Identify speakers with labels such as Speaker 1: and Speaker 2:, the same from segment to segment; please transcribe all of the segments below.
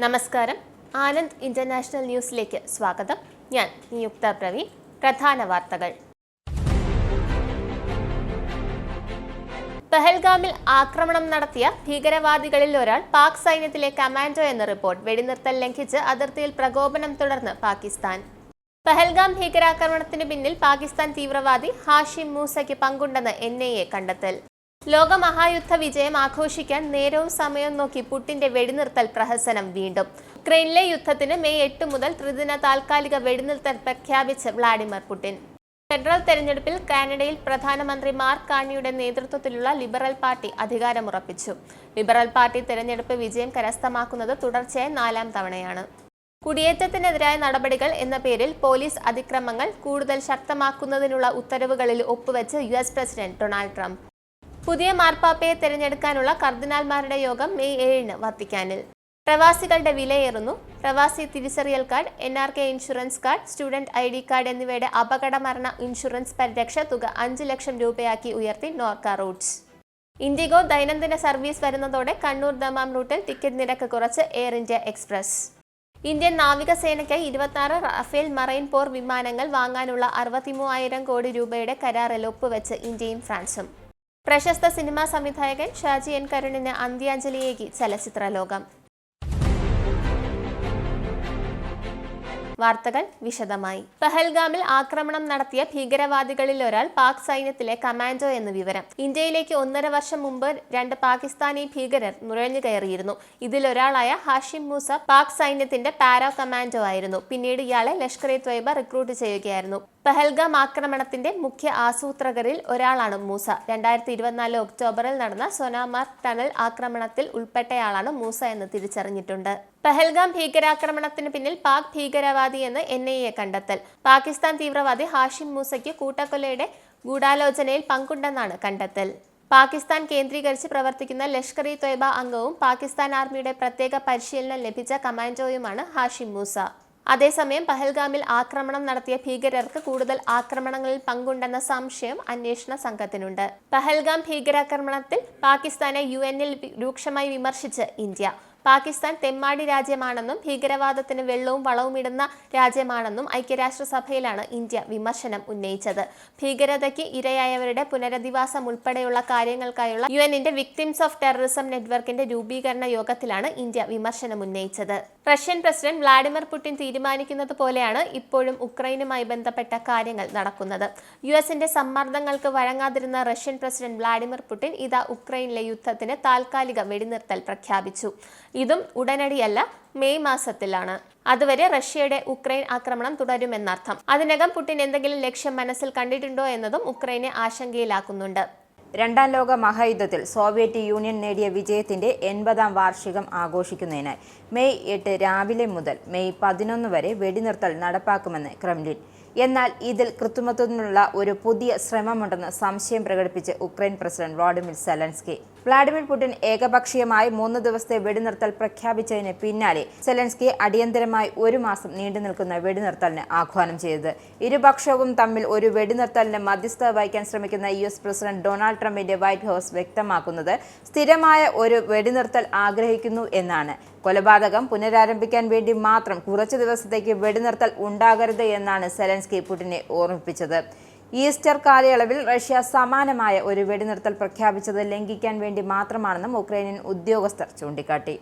Speaker 1: നമസ്കാരം. ആനന്ദ് ഇന്റർനാഷണൽ ന്യൂസിലേക്ക് സ്വാഗതം. ഞാൻ നിയുക്ത പ്രവീൺ. പ്രധാന വാർത്തകൾ. പഹൽഗാമിൽ ആക്രമണം നടത്തിയ ഭീകരവാദികളിൽ ഒരാൾ പാക് സൈന്യത്തിലെ കമാൻഡോ എന്ന റിപ്പോർട്ട്. വെടിനിർത്തൽ ലംഘിച്ച് അതിർത്തിയിൽ പ്രകോപനം തുടർന്ന് പാകിസ്ഥാൻ. പഹൽഗാം ഭീകരാക്രമണത്തിന് പിന്നിൽ പാകിസ്ഥാൻ തീവ്രവാദി ഹാഷിം മൂസയ്ക്ക് പങ്കുണ്ടെന്ന് NIA കണ്ടെത്തൽ. ലോകമഹായുദ്ധ വിജയം ആഘോഷിക്കാൻ നേരവും സമയവും നോക്കി പുടിന്റെ വെടിനിർത്തൽ പ്രഹസനം വീണ്ടും. ഉക്രൈനിലെ യുദ്ധത്തിന് മെയ് 8 മുതൽ ത്രിദിന താൽക്കാലിക വെടിനിർത്തൽ പ്രഖ്യാപിച്ച് വ്ളാഡിമിർ പുടിൻ. ഫെഡറൽ തെരഞ്ഞെടുപ്പിൽ കാനഡയിൽ പ്രധാനമന്ത്രി മാർക്ക് കാർണിയുടെ നേതൃത്വത്തിലുള്ള ലിബറൽ പാർട്ടി അധികാരമുറപ്പിച്ചു. ലിബറൽ പാർട്ടി തെരഞ്ഞെടുപ്പ് വിജയം കരസ്ഥമാക്കുന്നത് തുടർച്ചയായ 4ാം തവണയാണ്. കുടിയേറ്റത്തിനെതിരായ നടപടികൾ എന്ന പേരിൽ പോലീസ് അതിക്രമങ്ങൾ കൂടുതൽ ശക്തമാക്കുന്നതിനുള്ള ഉത്തരവുകളിൽ ഒപ്പുവെച്ച് US പ്രസിഡന്റ് ഡൊണാൾഡ് ട്രംപ്. പുതിയ മാർപ്പാപ്പയെ തെരഞ്ഞെടുക്കാനുള്ള കർദിനാൾമാരുടെ യോഗം മെയ് 7 വത്തിക്കാനിൽ. പ്രവാസികളുടെ വിലയേറുന്നു. പ്രവാസി തിരിച്ചറിയൽ card, NRK insurance card, student ID card എന്നിവയുടെ അപകട മരണ ഇൻഷുറൻസ് പരിരക്ഷ തുക 5 ലക്ഷം രൂപയാക്കി ഉയർത്തി നോർക്ക റൂട്ട്സ്. ഇൻഡിഗോ ദൈനംദിന സർവീസ് വരുന്നതോടെ കണ്ണൂർ ദമാം റൂട്ടിൽ ടിക്കറ്റ് നിരക്ക് കുറച്ച് എയർ ഇന്ത്യ എക്സ്പ്രസ്. ഇന്ത്യൻ നാവികസേനയ്ക്കായി 26 റാഫേൽ മറൈൻ പോർ വിമാനങ്ങൾ വാങ്ങാനുള്ള 63,000 കോടി രൂപയുടെ കരാറിൽ ഒപ്പുവെച്ച് ഇന്ത്യയും ഫ്രാൻസും. പ്രശസ്ത സിനിമാ സംവിധായകൻ ഷാജി N കരുണിന് അന്ത്യാഞ്ജലിയേകി ചലച്ചിത്ര ലോകം. വാർത്തകൾ വിശദമായി. പഹൽഗാമിൽ ആക്രമണം നടത്തിയ ഭീകരവാദികളിൽ ഒരാൾ പാക് സൈന്യത്തിലെ കമാൻഡോ എന്ന് വിവരം. ഇന്ത്യയിലേക്ക് 1.5 വർഷം മുമ്പ് 2 പാകിസ്ഥാനി ഭീകരർ നുഴഞ്ഞു കയറിയിരുന്നു. ഇതിലൊരാളായ ഹാഷിം മൂസ പാക് സൈന്യത്തിന്റെ പാരാ കമാൻഡോ ആയിരുന്നു. പിന്നീട് ഇയാളെ ലഷ്കർ-ഇ-ത്വയ്ബ റിക്രൂട്ട് ചെയ്യുകയായിരുന്നു. പഹൽഗാം ആക്രമണത്തിന്റെ മുഖ്യ ആസൂത്രകരിൽ ഒരാളാണ് മൂസ. 2024 ഒക്ടോബറിൽ നടന്ന സോനാമാർഗ് ടണൽ ആക്രമണത്തിൽ ഉൾപ്പെട്ടയാളാണ് മൂസ എന്ന് തിരിച്ചറിഞ്ഞിട്ടുണ്ട്. പഹൽഗാം ഭീകരാക്രമണത്തിന് പിന്നിൽ പാക് ഭീകരവാദി എന്ന് NIA കണ്ടെത്തൽ. പാകിസ്ഥാൻ തീവ്രവാദി ഹാഷിം മൂസയ്ക്ക് കൂട്ടക്കൊലയുടെ ഗൂഢാലോചനയിൽ പങ്കുണ്ടെന്നാണ് കണ്ടെത്തൽ. പാകിസ്ഥാൻ കേന്ദ്രീകരിച്ച് പ്രവർത്തിക്കുന്ന ലഷ്കർ-ഇ-ത്വയ്ബ അംഗവും പാകിസ്ഥാൻ ആർമിയുടെ പ്രത്യേക പരിശീലനം ലഭിച്ച കമാൻഡോയുമാണ് ഹാഷിം മൂസ. അതേസമയം പഹൽഗാമിൽ ആക്രമണം നടത്തിയ ഭീകരർക്ക് കൂടുതൽ ആക്രമണങ്ങളിൽ പങ്കുണ്ടെന്ന സംശയം അന്വേഷണ സംഘത്തിനുണ്ട്. പഹൽഗാം ഭീകരാക്രമണത്തിൽ പാകിസ്ഥാനെ UN-ൽ രൂക്ഷമായി വിമർശിച്ച് ഇന്ത്യ. പാകിസ്ഥാൻ തെമ്മാടി രാജ്യമാണെന്നും ഭീകരവാദത്തിന് വെള്ളവും വളവും ഇടുന്ന രാജ്യമാണെന്നും ഐക്യരാഷ്ട്രസഭയിലാണ് ഇന്ത്യ വിമർശനം ഉന്നയിച്ചത്. ഭീകരതയ്ക്ക് ഇരയായവരുടെ പുനരധിവാസം ഉൾപ്പെടെയുള്ള കാര്യങ്ങൾക്കായുള്ള UN-ന്റെ വിക്ടിംസ് ഓഫ് ടെററിസം നെറ്റ്വർക്കിന്റെ രൂപീകരണ യോഗത്തിലാണ് ഇന്ത്യ വിമർശനം ഉന്നയിച്ചത്. റഷ്യൻ പ്രസിഡന്റ് വ്ളാഡിമിർ പുടിൻ തീരുമാനിക്കുന്നത് പോലെയാണ് ഇപ്പോഴും ഉക്രൈനുമായി ബന്ധപ്പെട്ട കാര്യങ്ങൾ നടക്കുന്നത്. US-ന്റെ സമ്മർദ്ദങ്ങൾക്ക് വഴങ്ങാതിരുന്ന റഷ്യൻ പ്രസിഡന്റ് വ്ളാഡിമിർ പുടിൻ ഇതാ ഉക്രൈനിലെ യുദ്ധത്തിന് താൽക്കാലിക വെടിനിർത്തൽ പ്രഖ്യാപിച്ചു. ഇതും ഉടനടിയല്ല, മെയ് മാസത്തിലാണ്. അതുവരെ റഷ്യയുടെ ഉക്രൈൻ ആക്രമണം തുടരുമെന്നർത്ഥം. അതിനകം പുടിൻ എന്തെങ്കിലും ലക്ഷ്യം മനസ്സിൽ കണ്ടിട്ടുണ്ടോ എന്നതും ഉക്രൈനെ ആശങ്കയിലാക്കുന്നുണ്ട്.
Speaker 2: 2ാം ലോക മഹായുദ്ധത്തിൽ സോവിയറ്റ് യൂണിയൻ നേടിയ വിജയത്തിന്റെ 80ാം വാർഷികം ആഘോഷിക്കുന്നതിനായി മെയ് 8 രാവിലെ മുതൽ മെയ് 11 വരെ വെടിനിർത്തൽ നടപ്പാക്കുമെന്ന് ക്രെംലിൻ. എന്നാൽ ഇതിൽ കൃത്രിമത്വത്തിനുള്ള ഒരു പുതിയ ശ്രമമുണ്ടെന്ന് സംശയം പ്രകടിപ്പിച്ച് Ukraine president Volodymyr Zelensky. Vladimir Putin ഏകപക്ഷീയമായി 3 ദിവസത്തെ വെടിനിർത്തൽ പ്രഖ്യാപിച്ചതിന് പിന്നാലെ സെലൻസ്കി അടിയന്തരമായി 1 മാസം നീണ്ടുനിൽക്കുന്ന വെടിനിർത്തലിന് ആഹ്വാനം ചെയ്തത്. ഇരുപക്ഷവും തമ്മിൽ ഒരു വെടിനിർത്തലിന് മധ്യസ്ഥത വഹിക്കാൻ ശ്രമിക്കുന്ന US പ്രസിഡന്റ് ഡൊണാൾഡ് ട്രംപിന്റെ വൈറ്റ് ഹൗസ് വ്യക്തമാക്കുന്നത് സ്ഥിരമായ ഒരു വെടിനിർത്തൽ ആഗ്രഹിക്കുന്നു എന്നാണ്. കൊലപാതകം പുനരാരംഭിക്കാൻ വേണ്ടി മാത്രം കുറച്ചു ദിവസത്തേക്ക് വെടിനിർത്തൽ ഉണ്ടാകരുത് എന്നാണ് സെലൻസ്കി പുടിനെ ഓർമ്മിപ്പിച്ചത്. ഈസ്റ്റർ കാലയളവിൽ റഷ്യ സമാനമായ ഒരു വെടിനിർത്തൽ പ്രഖ്യാപിച്ചത് ലംഘിക്കാൻ വേണ്ടി മാത്രമാണെന്നും ഉക്രൈനിയൻ ഉദ്യോഗസ്ഥർ ചൂണ്ടിക്കാട്ടി.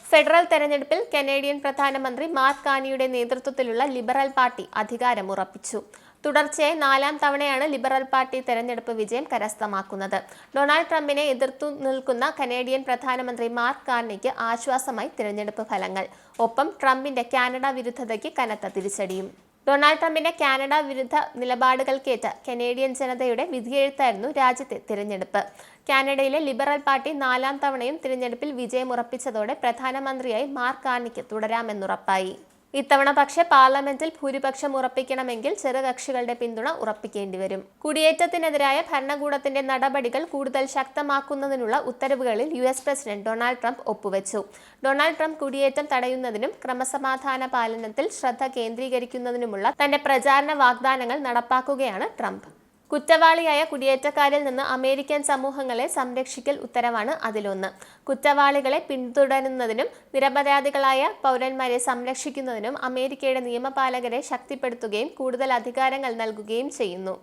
Speaker 1: ഫെഡറൽ തെരഞ്ഞെടുപ്പിൽ കനേഡിയൻ പ്രധാനമന്ത്രി മാർക്ക് കാർണിയുടെ നേതൃത്വത്തിലുള്ള ലിബറൽ പാർട്ടി അധികാരമുറപ്പിച്ചു. തുടർച്ചയായി 4ാം തവണയാണ് ലിബറൽ പാർട്ടി തെരഞ്ഞെടുപ്പ് വിജയം കരസ്ഥമാക്കുന്നത്. ഡൊണാൾഡ് ട്രംപിനെ എതിർത്തു നിൽക്കുന്ന കനേഡിയൻ പ്രധാനമന്ത്രി മാർക്ക് കാർണിക്ക് ആശ്വാസമായി തിരഞ്ഞെടുപ്പ് ഫലങ്ങൾ. ഒപ്പം ട്രംപിന്റെ കാനഡ വിരുദ്ധതയ്ക്ക് കനത്ത തിരിച്ചടിയും. ഡൊണാൾഡ് ട്രംപിന്റെ കാനഡ വിരുദ്ധ നിലപാടുകൾക്കേറ്റ കനേഡിയൻ ജനതയുടെ വിധിയെഴുത്തായിരുന്നു രാജ്യത്തെ തിരഞ്ഞെടുപ്പ്. കാനഡയിലെ ലിബറൽ പാർട്ടി 4ാം തവണയും തിരഞ്ഞെടുപ്പിൽ വിജയമുറപ്പിച്ചതോടെ പ്രധാനമന്ത്രിയായി മാർക്ക് കാർണിക്ക് തുടരാമെന്നുറപ്പായി. ഇത്തവണ പക്ഷേ പാർലമെന്റിൽ ഭൂരിപക്ഷം ഉറപ്പിക്കണമെങ്കിൽ ചെറുകക്ഷികളുടെ പിന്തുണ ഉറപ്പിക്കേണ്ടി വരും. കുടിയേറ്റത്തിനെതിരായ ഭരണകൂടത്തിന്റെ നടപടികൾ കൂടുതൽ ശക്തമാക്കുന്നതിനുള്ള ഉത്തരവുകളിൽ US പ്രസിഡന്റ് ഡൊണാൾഡ് ട്രംപ് ഒപ്പുവെച്ചു. ഡൊണാൾഡ് ട്രംപ് കുടിയേറ്റം തടയുന്നതിനും ക്രമസമാധാന പാലനത്തിൽ ശ്രദ്ധ കേന്ദ്രീകരിക്കുന്നതിനുമുള്ള തന്റെ പ്രചാരണ വാഗ്ദാനങ്ങൾ നടപ്പാക്കുകയാണ് ട്രംപ്. കുറ്റവാളിയായ കുടിയേറ്റക്കാരിൽ നിന്ന് അമേരിക്കൻ സമൂഹങ്ങളെ സംരക്ഷിക്കൽ ഉത്തരവാണ് അതിലൊന്ന്. കുറ്റവാളികളെ പിന്തുടരുന്നതിനും നിരപരാധികളായ പൗരന്മാരെ സംരക്ഷിക്കുന്നതിനും അമേരിക്കയുടെ നിയമപാലകരെ ശക്തിപ്പെടുത്തുകയും കൂടുതൽ അധികാരങ്ങൾ നൽകുകയും ചെയ്യുന്നു.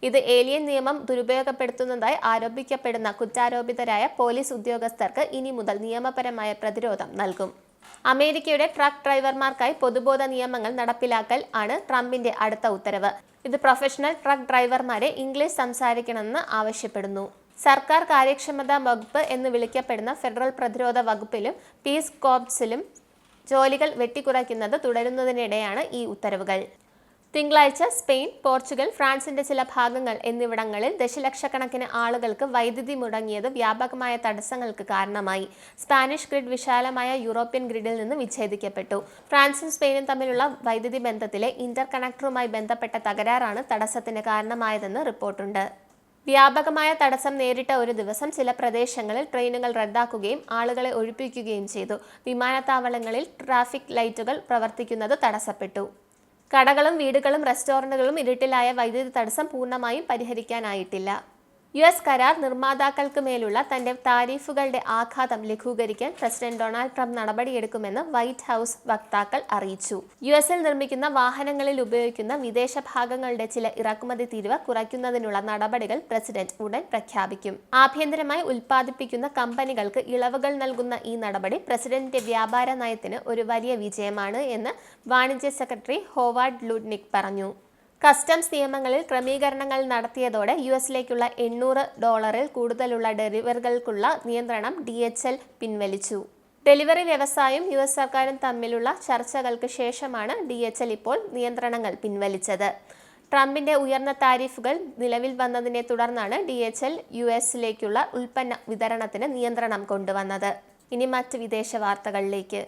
Speaker 1: ഇത് ഏലിയൻ നിയമം ദുരുപയോഗപ്പെടുത്തുന്നതായി ആരോപിക്കപ്പെടുന്ന കുറ്റാരോപിതരായ പോലീസ് ഉദ്യോഗസ്ഥർക്ക് ഇനി മുതൽ നിയമപരമായ പ്രതിരോധം നൽകും. അമേരിക്കയുടെ ട്രക്ക് ഡ്രൈവർമാർക്കായി പൊതുബോധ നിയമങ്ങൾ നടപ്പിലാക്കൽ ആണ് ട്രംപിന്റെ അടുത്ത ഉത്തരവ്. ഇത് പ്രൊഫഷണൽ ട്രക്ക് ഡ്രൈവർമാരെ ഇംഗ്ലീഷ് സംസാരിക്കണമെന്ന് ആവശ്യപ്പെടുന്നു. സർക്കാർ കാര്യക്ഷമതാ വകുപ്പ് എന്ന് വിളിക്കപ്പെടുന്ന ഫെഡറൽ പ്രതിരോധ വകുപ്പിലും പീസ് കോർപ്സിലും ജോലികൾ വെട്ടിക്കുറയ്ക്കുന്നത് തുടരുന്നതിനിടെയാണ് ഈ ഉത്തരവുകൾ. തിങ്കളാഴ്ച സ്പെയിൻ, പോർച്ചുഗൽ, ഫ്രാൻസിന്റെ ചില ഭാഗങ്ങൾ എന്നിവിടങ്ങളിൽ ദശലക്ഷക്കണക്കിന് ആളുകൾക്ക് വൈദ്യുതി മുടങ്ങിയത് വ്യാപകമായ തടസ്സങ്ങൾക്ക് കാരണമായി. സ്പാനിഷ് ഗ്രിഡ് വിശാലമായ യൂറോപ്യൻ ഗ്രിഡിൽ നിന്ന് വിച്ഛേദിക്കപ്പെട്ടു. ഫ്രാൻസും സ്പെയിനും തമ്മിലുള്ള വൈദ്യുതി ബന്ധത്തിലെ ഇന്റർ കണക്ടറുമായി ബന്ധപ്പെട്ട തകരാറാണ് തടസ്സത്തിന് കാരണമായതെന്ന് റിപ്പോർട്ടുണ്ട്. വ്യാപകമായ തടസ്സം നേരിട്ട ഒരു ദിവസം ചില പ്രദേശങ്ങളിൽ ട്രെയിനുകൾ റദ്ദാക്കുകയും ആളുകളെ ഒഴിപ്പിക്കുകയും ചെയ്തു. വിമാനത്താവളങ്ങളിൽ ട്രാഫിക് ലൈറ്റുകൾ പ്രവർത്തിക്കുന്നത് തടസ്സപ്പെട്ടു. കടകളും വീടുകളും റെസ്റ്റോറന്റുകളും ഇരുട്ടിലായ വൈദ്യുതി തടസ്സം പൂർണ്ണമായും പരിഹരിക്കാനായിട്ടില്ല. US കരാർ നിർമ്മാതാക്കൾക്ക് മേലുള്ള തന്റെ താരിഫുകളുടെ ആഘാതം ലഘൂകരിക്കാൻ പ്രസിഡന്റ് ഡൊണാൾഡ് ട്രംപ് നടപടിയെടുക്കുമെന്ന് വൈറ്റ് ഹൗസ് വക്താക്കൾ അറിയിച്ചു. US-ൽ നിർമ്മിക്കുന്ന വാഹനങ്ങളിൽ ഉപയോഗിക്കുന്ന വിദേശ ഭാഗങ്ങളുടെ ചില ഇറക്കുമതി തീരുവ കുറയ്ക്കുന്നതിനുള്ള നടപടികൾ പ്രസിഡന്റ് ഉടൻ പ്രഖ്യാപിക്കും. ആഭ്യന്തരമായി ഉൽപ്പാദിപ്പിക്കുന്ന കമ്പനികൾക്ക് ഇളവുകൾ നൽകുന്ന ഈ നടപടി പ്രസിഡന്റിന്റെ വ്യാപാര നയത്തിന് ഒരു വലിയ വിജയമാണ് എന്ന് വാണിജ്യ സെക്രട്ടറി ഹോവാർഡ് ലുഡ്നിക് പറഞ്ഞു. കസ്റ്റംസ് നിയമങ്ങളിൽ ക്രമീകരണങ്ങൾ നടത്തിയതോടെ US-ലേക്കുള്ള $800 കൂടുതലുള്ള ഡെലിവറികൾക്കുള്ള നിയന്ത്രണം DHL പിൻവലിച്ചു. ഡെലിവറി വ്യവസായവും US സർക്കാരും തമ്മിലുള്ള ചർച്ചകൾക്ക് ശേഷമാണ് DHL ഇപ്പോൾ നിയന്ത്രണങ്ങൾ പിൻവലിച്ചത്. ട്രംപിന്റെ ഉയർന്ന താരിഫുകൾ നിലവിൽ വന്നതിനെ തുടർന്നാണ് DHL US-ലേക്കുള്ള ഉൽപ്പന്ന വിതരണത്തിന് നിയന്ത്രണം കൊണ്ടുവന്നത്. ഇനി മറ്റ് വിദേശ വാർത്തകളിലേക്ക്.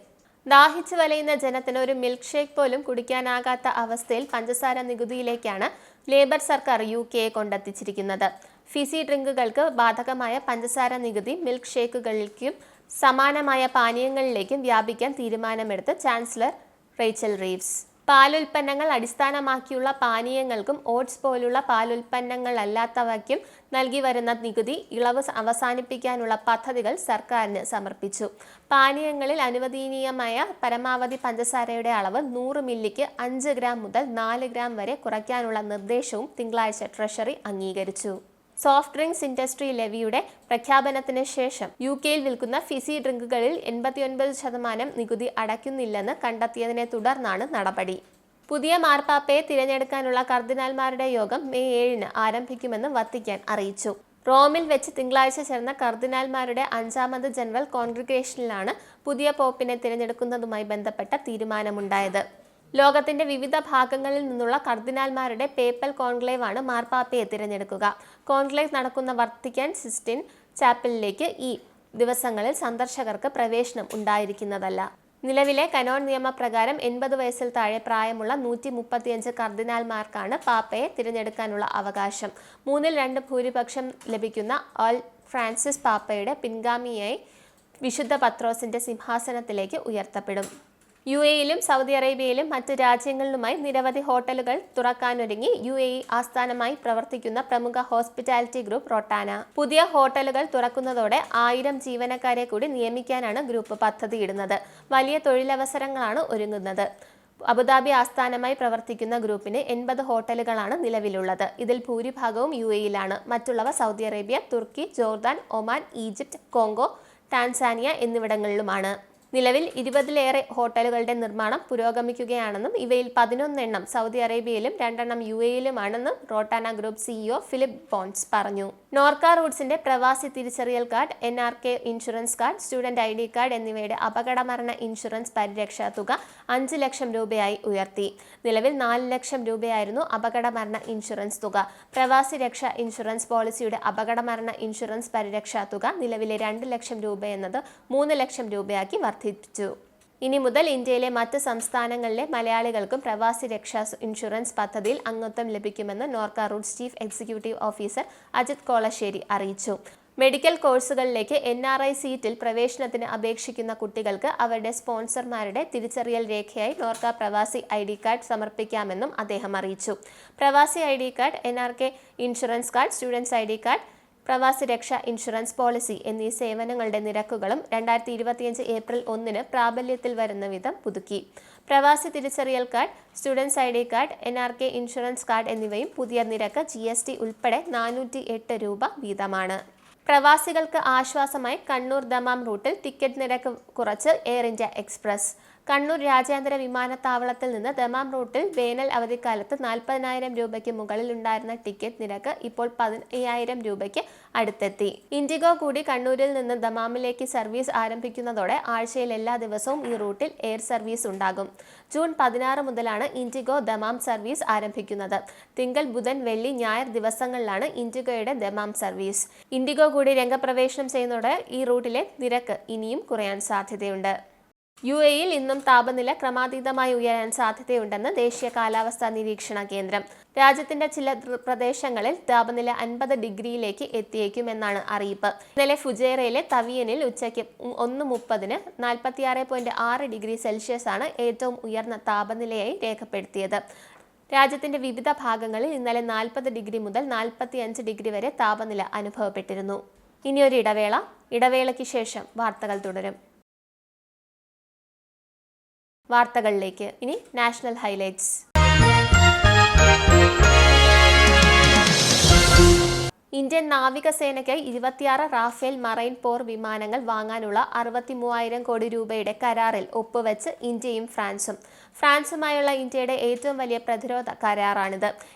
Speaker 1: ദാഹിച്ചു വലയുന്ന ജനത്തിന് ഒരു മിൽക്ക് ഷേക്ക് പോലും കുടിക്കാനാകാത്ത അവസ്ഥയിൽ പഞ്ചസാര നികുതിയിലേക്കാണ് ലേബർ സർക്കാർ UK കൊണ്ടെത്തിച്ചിരിക്കുന്നത്. ഫിസി ഡ്രിങ്കുകൾക്ക് ബാധകമായ പഞ്ചസാര നികുതി മിൽക്ക് ഷേക്കുകൾക്കും സമാനമായ പാനീയങ്ങളിലേക്കും വ്യാപിക്കാൻ തീരുമാനമെടുത്ത് ചാൻസലർ റേച്ചൽ റീവ്സ്. പാലുൽപ്പന്നങ്ങൾ അടിസ്ഥാനമാക്കിയുള്ള പാനീയങ്ങൾക്കും ഓട്സ് പോലുള്ള പാലുൽപ്പന്നങ്ങളല്ലാത്തവയ്ക്കും നൽകി വരുന്ന നികുതി ഇളവ് അവസാനിപ്പിക്കാനുള്ള പദ്ധതികൾ സർക്കാരിന് സമർപ്പിച്ചു. പാനീയങ്ങളിൽ അനുവദനീയമായ പരമാവധി പഞ്ചസാരയുടെ അളവ് 100 മില്ലിക്ക് 5 ഗ്രാം മുതൽ 4 ഗ്രാം വരെ കുറയ്ക്കാനുള്ള നിർദ്ദേശവും തിങ്കളാഴ്ച ട്രഷറി അംഗീകരിച്ചു. സോഫ്റ്റ് ഡ്രിങ്ക്സ് ഇൻഡസ്ട്രി ലെവിയുടെ പ്രഖ്യാപനത്തിന് ശേഷം UK-യിൽ വിൽക്കുന്ന ഫിസി ഡ്രിങ്കുകളിൽ 89% നികുതി അടയ്ക്കുന്നില്ലെന്ന് കണ്ടെത്തിയതിനെ തുടർന്നാണ് നടപടി. പുതിയ മാർപ്പാപ്പയെ തിരഞ്ഞെടുക്കാനുള്ള കർദിനാൾമാരുടെ യോഗം മെയ് 7-ന് ആരംഭിക്കുമെന്ന് വത്തിക്കാൻ അറിയിച്ചു. റോമിൽ വെച്ച് തിങ്കളാഴ്ച ചേർന്ന കർദിനാൾമാരുടെ 5ാമത് ജനറൽ കോൺഗ്രിഗേഷനിലാണ് പുതിയ പോപ്പിനെ തിരഞ്ഞെടുക്കുന്നതുമായി ബന്ധപ്പെട്ട തീരുമാനമുണ്ടായത്. ലോകത്തിന്റെ വിവിധ ഭാഗങ്ങളിൽ നിന്നുള്ള കർദിനാൾമാരുടെ പേപ്പൽ കോൺക്ലേവാണ് മാർപ്പാപ്പയെ തിരഞ്ഞെടുക്കുക. കോൺക്ലേവ് നടക്കുന്ന വത്തിക്കാൻ സിസ്റ്റീൻ ചാപ്പലിലേക്ക് ഈ ദിവസങ്ങളിൽ സന്ദർശകർക്ക് പ്രവേശനം ഉണ്ടായിരിക്കുന്നതല്ല. നിലവിലെ കനോൺ നിയമപ്രകാരം 80 വയസ്സിൽ താഴെ പ്രായമുള്ള 135 കർദിനാൾമാർക്കാണ് പാപ്പയെ തിരഞ്ഞെടുക്കാനുള്ള അവകാശം. 3/2 ഭൂരിപക്ഷം ലഭിക്കുന്ന ഓൾ ഫ്രാൻസിസ് പാപ്പയുടെ പിൻഗാമിയായി വിശുദ്ധ പത്രോസിന്റെ സിംഹാസനത്തിലേക്ക് ഉയർത്തപ്പെടും. UAE-യിലും സൗദി അറേബ്യയിലും മറ്റ് രാജ്യങ്ങളിലുമായി നിരവധി ഹോട്ടലുകൾ തുറക്കാനൊരുങ്ങി UAE ആസ്ഥാനമായി പ്രവർത്തിക്കുന്ന പ്രമുഖ ഹോസ്പിറ്റാലിറ്റി ഗ്രൂപ്പ് റൊട്ടാന. പുതിയ ഹോട്ടലുകൾ തുറക്കുന്നതോടെ 1000 ജീവനക്കാരെ കൂടി നിയമിക്കാനാണ് ഗ്രൂപ്പ് പദ്ധതിയിടുന്നത്. വലിയ തൊഴിലവസരങ്ങളാണ് ഒരുങ്ങുന്നത്. അബുദാബി ആസ്ഥാനമായി പ്രവർത്തിക്കുന്ന ഗ്രൂപ്പിന് 80 ഹോട്ടലുകളാണ് നിലവിലുള്ളത്. ഇതിൽ ഭൂരിഭാഗവും UAE-യിലാണ്. മറ്റുള്ളവ സൗദി അറേബ്യ, തുർക്കി, Jordan, Oman, Egypt, Congo, Tanzania എന്നിവിടങ്ങളിലുമാണ്. നിലവിൽ 20-ലേറെ ഹോട്ടലുകളുടെ നിർമ്മാണം പുരോഗമിക്കുകയാണെന്നും ഇവയിൽ 11 സൗദി അറേബ്യയിലും 2 UAE-യിലുമാണെന്നും Rotana group CEO Philip Bones പറഞ്ഞു. നോർക്ക റൂട്ട്സിന്റെ പ്രവാസി തിരിച്ചറിയൽ card, NRK insurance card, student ID card എന്നിവയുടെ അപകടമരണ ഇൻഷുറൻസ് പരിരക്ഷാ തുക 5 ലക്ഷം രൂപയായി ഉയർത്തി. നിലവിൽ 4 ലക്ഷം രൂപയായിരുന്നു അപകടമരണ ഇൻഷുറൻസ് തുക. പ്രവാസി രക്ഷാ ഇൻഷുറൻസ് പോളിസിയുടെ അപകടമരണ ഇൻഷുറൻസ് പരിരക്ഷാ തുക നിലവിലെ 2 ലക്ഷം രൂപയെന്നത് 3 ലക്ഷം രൂപയാക്കി വർദ്ധിപ്പിച്ചു. ഇനി മുതൽ ഇന്ത്യയിലെ മറ്റ് സംസ്ഥാനങ്ങളിലെ മലയാളികൾക്കും പ്രവാസി രക്ഷാ ഇൻഷുറൻസ് പദ്ധതിയിൽ അംഗത്വം ലഭിക്കുമെന്ന് Norka roots chief executive officer Ajith Kolassery അറിയിച്ചു. മെഡിക്കൽ കോഴ്സുകളിലേക്ക് NRI സീറ്റിൽ പ്രവേശനത്തിന് അപേക്ഷിക്കുന്ന കുട്ടികൾക്ക് അവരുടെ സ്പോൺസർമാരുടെ തിരിച്ചറിയൽ രേഖയായി നോർക്ക പ്രവാസി ID കാർഡ് സമർപ്പിക്കാമെന്നും അദ്ദേഹം അറിയിച്ചു. പ്രവാസി ID card, NRK insurance card, students ID card, പ്രവാസി രക്ഷാ ഇൻഷുറൻസ് പോളിസി എന്നീ സേവനങ്ങളുടെ നിരക്കുകളും 2025 ഏപ്രിൽ 1 പ്രാബല്യത്തിൽ വരുന്ന വിധം പുതുക്കി. പ്രവാസി തിരിച്ചറിയൽ card, students ID card, NRK insurance card എന്നിവയും പുതിയ നിരക്ക് GST ഉൾപ്പെടെ 408 രൂപ വീതമാണ്. പ്രവാസികൾക്ക് ആശ്വാസമായി കണ്ണൂർ ദമാം റൂട്ടിൽ ടിക്കറ്റ് നിരക്ക് കുറച്ച് എയർ ഇന്ത്യ എക്സ്പ്രസ്. കണ്ണൂർ രാജ്യാന്തര വിമാനത്താവളത്തിൽ നിന്ന് ദമാം റൂട്ടിൽ വേനൽ അവധിക്കാലത്ത് 40,000 രൂപയ്ക്ക് മുകളിലുണ്ടായിരുന്ന ടിക്കറ്റ് നിരക്ക് ഇപ്പോൾ 15,000 രൂപയ്ക്ക് അടുത്തെത്തി. ഇൻഡിഗോ കൂടി കണ്ണൂരിൽ നിന്ന് ദമാമിലേക്ക് സർവീസ് ആരംഭിക്കുന്നതോടെ ആഴ്ചയിൽ എല്ലാ ദിവസവും ഈ റൂട്ടിൽ എയർ സർവീസ് ഉണ്ടാകും. ജൂൺ 16 മുതലാണ് ഇൻഡിഗോ ദമാം സർവീസ് ആരംഭിക്കുന്നത്. തിങ്കൾ, ബുധൻ, വെള്ളി, ഞായർ ദിവസങ്ങളിലാണ് ഇൻഡിഗോയുടെ ദമാം സർവീസ്. ഇൻഡിഗോ കൂടി രംഗപ്രവേശനം ചെയ്യുന്നതോടെ ഈ റൂട്ടിലെ നിരക്ക് ഇനിയും കുറയാൻ സാധ്യതയുണ്ട്. UAEയിൽ ഇന്നും താപനില ക്രമാതീതമായി ഉയരാൻ സാധ്യതയുണ്ടെന്ന് ദേശീയ കാലാവസ്ഥാ നിരീക്ഷണ കേന്ദ്രം. രാജ്യത്തിന്റെ ചില പ്രദേശങ്ങളിൽ താപനില 50 ഡിഗ്രിയിലേക്ക് എത്തിയേക്കുമെന്നാണ് അറിയിപ്പ്. ഇന്നലെ ഫുജൈറയിലെ തവിയനിൽ ഉച്ചയ്ക്ക് 1:30 46.6 ഡിഗ്രി സെൽഷ്യസാണ് ഏറ്റവും ഉയർന്ന താപനിലയായി രേഖപ്പെടുത്തിയത്. രാജ്യത്തിന്റെ വിവിധ ഭാഗങ്ങളിൽ ഇന്നലെ 40 ഡിഗ്രി മുതൽ 45 ഡിഗ്രി വരെ താപനില അനുഭവപ്പെട്ടിരുന്നു. ഇനിയൊരു ഇടവേളയ്ക്ക് ശേഷം വാർത്തകൾ തുടരും. വാർത്തകളിലേക്ക്. ഇനി നാഷണൽ ഹൈലൈറ്റ്സ്. ഇന്ത്യൻ നാവികസേനയ്ക്ക് 26 റാഫേൽ മറൈൻ പോർ വിമാനങ്ങൾ വാങ്ങാനുള്ള 63,000 കോടി രൂപയുടെ കരാറിൽ ഒപ്പുവെച്ച് ഇന്ത്യയും ഫ്രാൻസും. ഫ്രാൻസുമായുള്ള ഇന്ത്യയുടെ ഏറ്റവും വലിയ പ്രതിരോധ കരാറാണിത്.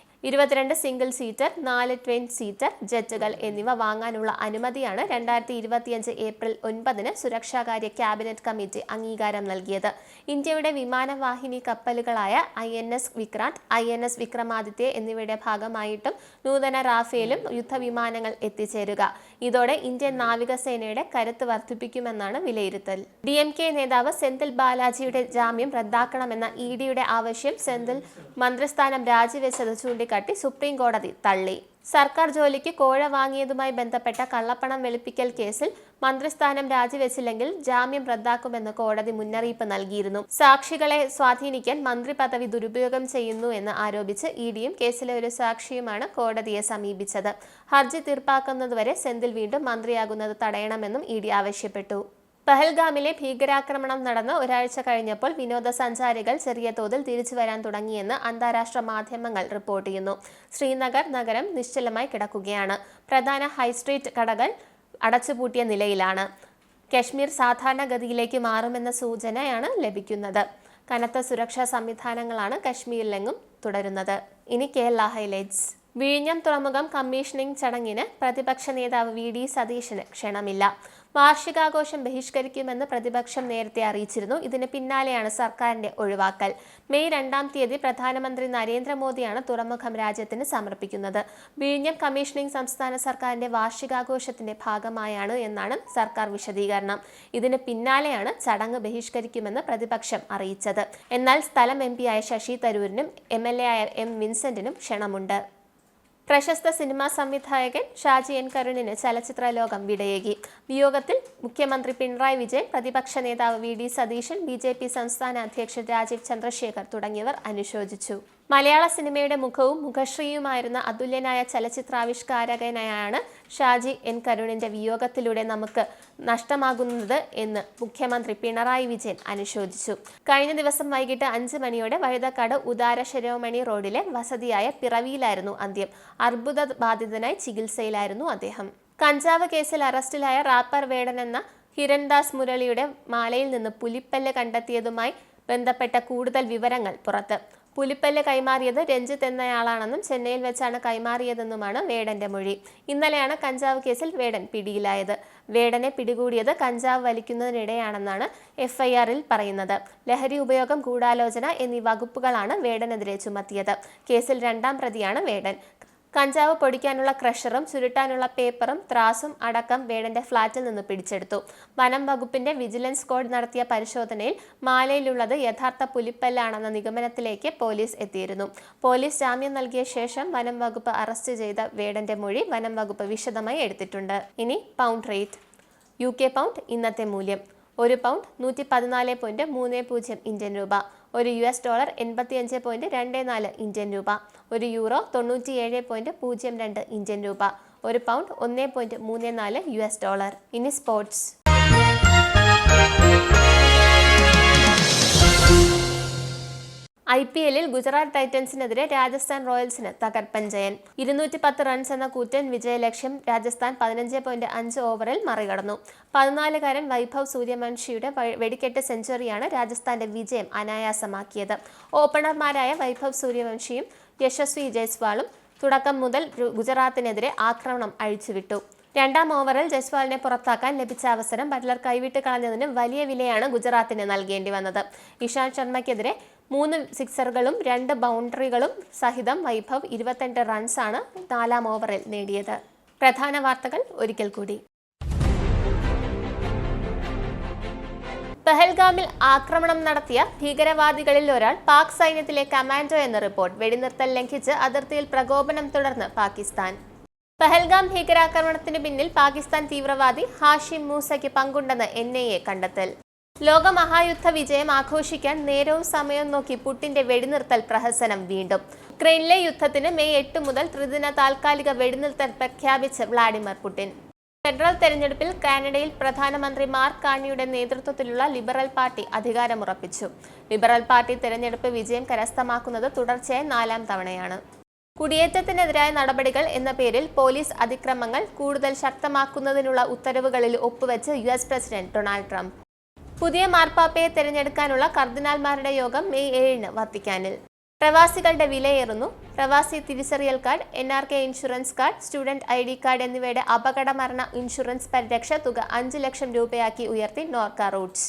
Speaker 1: 22 സിംഗിൾ സീറ്റർ, 4 ട്വിൻ സീറ്റർ ജെറ്റുകൾ എന്നിവ വാങ്ങാനുള്ള അനുമതിയാണ് 2025 ഏപ്രിൽ 9 സുരക്ഷാകാര്യ ക്യാബിനറ്റ് കമ്മിറ്റി അംഗീകാരം നൽകിയത്. ഇന്ത്യയുടെ വിമാനവാഹിനി കപ്പലുകളായ INS വിക്രാന്ത്, INS വിക്രമാദിത്യ എന്നിവയുടെ ഭാഗമായിട്ടും നൂതന റാഫേലും യുദ്ധവിമാനങ്ങൾ എത്തിച്ചേരുക. ഇതോടെ ഇന്ത്യൻ നാവികസേനയുടെ കരുത്ത് വർദ്ധിപ്പിക്കുമെന്നാണ് വിലയിരുത്തൽ. DMK നേതാവ് സെന്തിൽ ബാലാജിയുടെ ജാമ്യം റദ്ദാക്കണമെന്ന EDയുടെ ആവശ്യം സെന്തിൽ മന്ത്രിസ്ഥാനം രാജിവെച്ചത് ചൂണ്ടിക്കാട്ടി സുപ്രീം കോടതി തള്ളി. സർക്കാർ ജോലിക്ക് കോഴ വാങ്ങിയതുമായി ബന്ധപ്പെട്ട കള്ളപ്പണം വെളുപ്പിക്കൽ കേസിൽ മന്ത്രിസ്ഥാനം രാജിവെച്ചില്ലെങ്കിൽ ജാമ്യം റദ്ദാക്കുമെന്ന് കോടതി മുന്നറിയിപ്പ് നൽകിയിരുന്നു. സാക്ഷികളെ സ്വാധീനിക്കാൻ മന്ത്രി പദവി ദുരുപയോഗം ചെയ്യുന്നു എന്ന് ആരോപിച്ച് EDയും കേസിലെ ഒരു സാക്ഷിയുമാണ് കോടതിയെ സമീപിച്ചത്. ഹർജി തീർപ്പാക്കുന്നതുവരെ സെന്തിൽ വീണ്ടും മന്ത്രിയാകുന്നത് തടയണമെന്നും ED ആവശ്യപ്പെട്ടു. പഹൽഗാമിലെ ഭീകരാക്രമണം നടന്ന് ഒരാഴ്ച കഴിഞ്ഞപ്പോൾ വിനോദസഞ്ചാരികൾ ചെറിയ തോതിൽ തിരിച്ചു വരാൻ തുടങ്ങിയെന്ന് അന്താരാഷ്ട്ര മാധ്യമങ്ങൾ റിപ്പോർട്ട് ചെയ്യുന്നു. ശ്രീനഗർ നഗരം നിശ്ചലമായി കിടക്കുകയാണ്. പ്രധാന ഹൈസ്ട്രീറ്റ് കടകൾ അടച്ചുപൂട്ടിയ നിലയിലാണ്. കശ്മീർ സാധാരണഗതിയിലേക്ക് മാറുമെന്ന സൂചനയാണ് ലഭിക്കുന്നത്. കനത്ത സുരക്ഷാ സംവിധാനങ്ങളാണ് കശ്മീരിലെങ്ങും തുടരുന്നത്. ഇനി കേരള ഹൈലൈറ്റ്സ്. വിഴിഞ്ഞം തുറമുഖം കമ്മീഷനിംഗ് ചടങ്ങിന് പ്രതിപക്ഷ നേതാവ് VD സതീശന് ക്ഷണമില്ല. വാർഷികാഘോഷം ബഹിഷ്കരിക്കുമെന്ന് പ്രതിപക്ഷം നേരത്തെ അറിയിച്ചിരുന്നു. ഇതിന് പിന്നാലെയാണ് സർക്കാരിന്റെ ഒഴിവാക്കൽ. മെയ് 2-ാം തീയതി പ്രധാനമന്ത്രി നരേന്ദ്രമോദിയാണ് തുറമുഖം രാജ്യത്തിന് സമർപ്പിക്കുന്നത്. വിഴിഞ്ഞം കമ്മീഷനിംഗ് സംസ്ഥാന സർക്കാരിന്റെ വാർഷികാഘോഷത്തിന്റെ ഭാഗമായാണ് എന്നാണ് സർക്കാർ വിശദീകരണം. ഇതിന് പിന്നാലെയാണ് ചടങ്ങ് ബഹിഷ്കരിക്കുമെന്ന് പ്രതിപക്ഷം അറിയിച്ചത്. എന്നാൽ സ്ഥലം MP ആയ ശശി തരൂരിനും MLA ആയ M വിൻസെന്റിനും ക്ഷണമുണ്ട്. പ്രശസ്ത സിനിമാ സംവിധായകൻ ഷാജി N കരുണിന് ചലച്ചിത്ര ലോകം വിടയേകി. വിയോഗത്തിൽ മുഖ്യമന്ത്രി പിണറായി വിജയൻ, പ്രതിപക്ഷ നേതാവ് VD സതീശൻ, BJP സംസ്ഥാന അധ്യക്ഷൻ രാജീവ് ചന്ദ്രശേഖർ തുടങ്ങിയവർ അനുശോചിച്ചു. മലയാള സിനിമയുടെ മുഖവും മുഖശ്രീയുമായിരുന്ന അതുല്യനായ ചലച്ചിത്രാവിഷ്കാരകനായാണ് ഷാജി N കരുണിന്റെ വിയോഗത്തിലൂടെ നമുക്ക് നഷ്ടമാകുന്നത് എന്ന് മുഖ്യമന്ത്രി പിണറായി വിജയൻ അനുശോചിച്ചു. കഴിഞ്ഞ ദിവസം വൈകിട്ട് 5 മണിയോടെ വഴുതക്കാട് ഉദാര ശിരോമണി റോഡിലെ വസതിയായ പിറവിയിലായിരുന്നു അന്ത്യം. അർബുദ ബാധിതനായി ചികിത്സയിലായിരുന്നു അദ്ദേഹം. കഞ്ചാവ് കേസിൽ അറസ്റ്റിലായ റാപ്പർ വേടൻ എന്ന ഹിരൺദാസ് മുരളിയുടെ മാലയിൽ നിന്ന് പുലിപ്പല്ല് കണ്ടെത്തിയതുമായി ബന്ധപ്പെട്ട കൂടുതൽ വിവരങ്ങൾ പുറത്ത്. പുലിപ്പല്ല് കൈമാറിയത് രഞ്ജിത്ത് എന്നയാളാണെന്നും ചെന്നൈയിൽ വെച്ചാണ് കൈമാറിയതെന്നുമാണ് വേടന്റെ മൊഴി. ഇന്നലെയാണ് കഞ്ചാവ് കേസിൽ വേടൻ പിടിയിലായത്. വേടനെ പിടികൂടിയത് കഞ്ചാവ് വലിക്കുന്നതിനിടെയാണെന്നാണ് FIR-ൽ പറയുന്നത്. ലഹരി ഉപയോഗം, ഗൂഢാലോചന എന്നീ വകുപ്പുകളാണ് വേടനെതിരെ ചുമത്തിയത്. കേസിൽ 2-ാം പ്രതിയാണ് വേടൻ. കഞ്ചാവ് പൊടിക്കാനുള്ള ക്രഷറും ചുരുട്ടാനുള്ള പേപ്പറും ത്രാസും അടക്കം വേടന്റെ ഫ്ളാറ്റിൽ നിന്ന് പിടിച്ചെടുത്തു. വനം വകുപ്പിന്റെ വിജിലൻസ് സ്ക്വാഡ് നടത്തിയ പരിശോധനയിൽ മാലയിലുള്ളത് യഥാർത്ഥ പുലിപ്പല്ലാണെന്ന നിഗമനത്തിലേക്ക് പോലീസ് എത്തിയിരുന്നു. പോലീസ് ജാമ്യം നൽകിയ ശേഷം വനം വകുപ്പ് അറസ്റ്റ് ചെയ്ത വേടന്റെ മൊഴി വനം വകുപ്പ് വിശദമായി എടുത്തിട്ടുണ്ട്. ഇനി പൗണ്ട് റേറ്റ്. UK പൗണ്ട് ഇന്നത്തെ മൂല്യം: ഒരു പൗണ്ട് 114.30 ഇന്ത്യൻ രൂപ, ഒരു US ഡോളർ 85.24 ഇന്ത്യൻ രൂപ, ഒരു യൂറോ 97.02 ഇന്ത്യൻ രൂപ, ഒരു പൗണ്ട് 1.34 US ഡോളർ. ഇനി സ്പോർട്സ്. IPL-ൽ ഗുജറാത്ത് ടൈറ്റൻസിനെതിരെ രാജസ്ഥാൻ റോയൽസിന് തകർപ്പൻ ജയം. 210 റൺസ് എന്ന കൂറ്റൻ വിജയലക്ഷ്യം രാജസ്ഥാൻ 15.5 ഓവറിൽ മറികടന്നു. 14-കാരൻ വൈഭവ് സൂര്യവംശിയുടെ വെടിക്കെട്ട് സെഞ്ചുറിയാണ് രാജസ്ഥാന്റെ വിജയം അനായാസമാക്കിയത്. ഓപ്പണർമാരായ വൈഭവ് സൂര്യവംശിയും യശസ്വി ജയ്സ്വാളും തുടക്കം മുതൽ ഗുജറാത്തിനെതിരെ ആക്രമണം അഴിച്ചുവിട്ടു. രണ്ടാം ഓവറിൽ ജയ്സ്വാളിനെ പുറത്താക്കാൻ ലഭിച്ച അവസരം ബട്ട്ലർ കൈവിട്ട് കളഞ്ഞതിന് വലിയ വിലയാണ് ഗുജറാത്തിന് നൽകേണ്ടി വന്നത്. ഇഷാന്ത് ശർമ്മയ്ക്കെതിരെ 3 സിക്സറുകളും 2 ബൗണ്ടറികളും സഹിതം വൈഭവ് 22 റൺസാണ് 4-ാം ഓവറിൽ നേടിയത്. പ്രധാന വാർത്തകൾ ഒരിക്കൽ കൂടി. പഹൽഗാമിൽ ആക്രമണം നടത്തിയ ഭീകരവാദികളിൽ ഒരാൾ പാക് സൈന്യത്തിലെ കമാൻഡോ എന്ന റിപ്പോർട്ട്. വെടിനിർത്തൽ ലംഘിച്ച് അതിർത്തിയിൽ പ്രകോപനം തുടർന്ന് പാകിസ്ഥാൻ. പഹൽഗാം ഭീകരാക്രമണത്തിന് പിന്നിൽ പാകിസ്ഥാൻ തീവ്രവാദി ഹാഷിം മൂസയ്ക്ക് പങ്കുണ്ടെന്ന് NIA കണ്ടെത്തൽ. ലോകമഹായുദ്ധ വിജയം ആഘോഷിക്കാൻ നേരവും സമയവും നോക്കി പുടിന്റെ വെടിനിർത്തൽ പ്രഹസനം വീണ്ടും. യുക്രൈനിലെ യുദ്ധത്തിന് മെയ് 8 മുതൽ ത്രിദിന താൽക്കാലിക വെടിനിർത്തൽ പ്രഖ്യാപിച്ച് വ്ളാഡിമിർ പുടിൻ. ഫെഡറൽ തെരഞ്ഞെടുപ്പിൽ കാനഡയിൽ പ്രധാനമന്ത്രി മാർക്ക് കാർണിയുടെ നേതൃത്വത്തിലുള്ള ലിബറൽ പാർട്ടി അധികാരമുറപ്പിച്ചു. ലിബറൽ പാർട്ടി തെരഞ്ഞെടുപ്പ് വിജയം കരസ്ഥമാക്കുന്നത് തുടർച്ചയായ 4-ാം തവണയാണ്. കുടിയേറ്റത്തിനെതിരായ നടപടികൾ എന്ന പേരിൽ പോലീസ് അതിക്രമങ്ങൾ കൂടുതൽ ശക്തമാക്കുന്നതിനുള്ള ഉത്തരവുകളിൽ ഒപ്പുവെച്ച് US പ്രസിഡന്റ് ഡൊണാൾഡ് ട്രംപ്. പുതിയ മാർപ്പാപ്പയെ തിരഞ്ഞെടുക്കാനുള്ള കർദിനാൾമാരുടെ യോഗം മെയ് 7-ന് വത്തിക്കാനിൽ. പ്രവാസികളുടെ വിലയേറുന്നു. പ്രവാസി തിരിച്ചറിയൽ card, NRK insurance card, student ID card എന്നിവയുടെ അപകട മരണ ഇൻഷുറൻസ് പരിരക്ഷ തുക 5 ലക്ഷം രൂപയാക്കി ഉയർത്തി നോർക്ക റൂട്ട്സ്.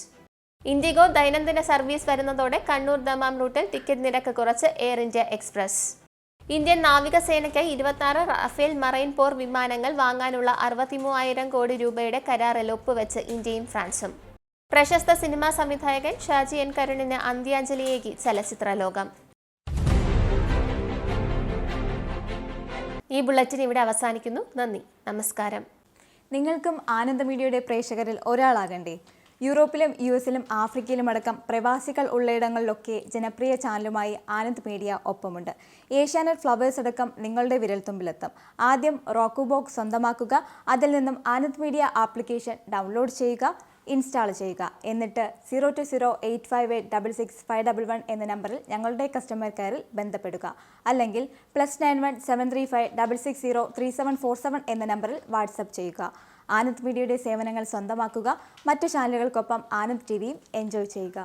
Speaker 1: ഇൻഡിഗോ ദൈനംദിന സർവീസ് വരുന്നതോടെ കണ്ണൂർ ദമാം റൂട്ടിൽ ടിക്കറ്റ് നിരക്ക് കുറച്ച് എയർ ഇന്ത്യ എക്സ്പ്രസ്. ഇന്ത്യൻ നാവികസേനയ്ക്കായി 26 റാഫേൽ മറൈൻ പോർ വിമാനങ്ങൾ വാങ്ങാനുള്ള 63,000 കോടി രൂപയുടെ കരാറിൽ ഒപ്പുവെച്ച് ഇന്ത്യയും ഫ്രാൻസും. പ്രശസ്ത സിനിമാ സംവിധായകൻ ഷാജി N. കരുണിന് അന്ത്യാഞ്ജലിയേകി ചലച്ചിത്ര ലോകം. ഈ ബുള്ളറ്റിൻ ഇവിടെ അവസാനിക്കുന്നു. നന്ദി, നമസ്കാരം.
Speaker 3: നിങ്ങൾക്കും ആനന്ദ മീഡിയയുടെ പ്രേക്ഷകരിൽ ഒരാളാകണ്ടേ? യൂറോപ്പിലും US-ലും ആഫ്രിക്കയിലുമടക്കം പ്രവാസികൾ ഉള്ളയിടങ്ങളിലൊക്കെ ജനപ്രിയ ചാനലുമായി ആനന്ദ് മീഡിയ ഒപ്പമുണ്ട്. ഏഷ്യാനെറ്റ് ഫ്ലവേഴ്സ് അടക്കം നിങ്ങളുടെ വിരൽത്തുമ്പിലെത്തും. ആദ്യം റോക്കു ബോക്സ് സ്വന്തമാക്കുക. അതിൽ നിന്നും ആനന്ദ് മീഡിയ ആപ്ലിക്കേഷൻ ഡൗൺലോഡ് ചെയ്യുക, ഇൻസ്റ്റാൾ ചെയ്യുക. എന്നിട്ട് 02085866511 എന്ന നമ്പറിൽ ഞങ്ങളുടെ കസ്റ്റമർ കെയറിൽ ബന്ധപ്പെടുക. അല്ലെങ്കിൽ +91 735 660 3747 എന്ന നമ്പറിൽ വാട്സപ്പ് ചെയ്യുക. ആനന്ദ് മീഡിയയുടെ സേവനങ്ങൾ സ്വന്തമാക്കുക. മറ്റു ചാനലുകൾക്കൊപ്പം ആനന്ദ് TVയും എൻജോയ് ചെയ്യുക.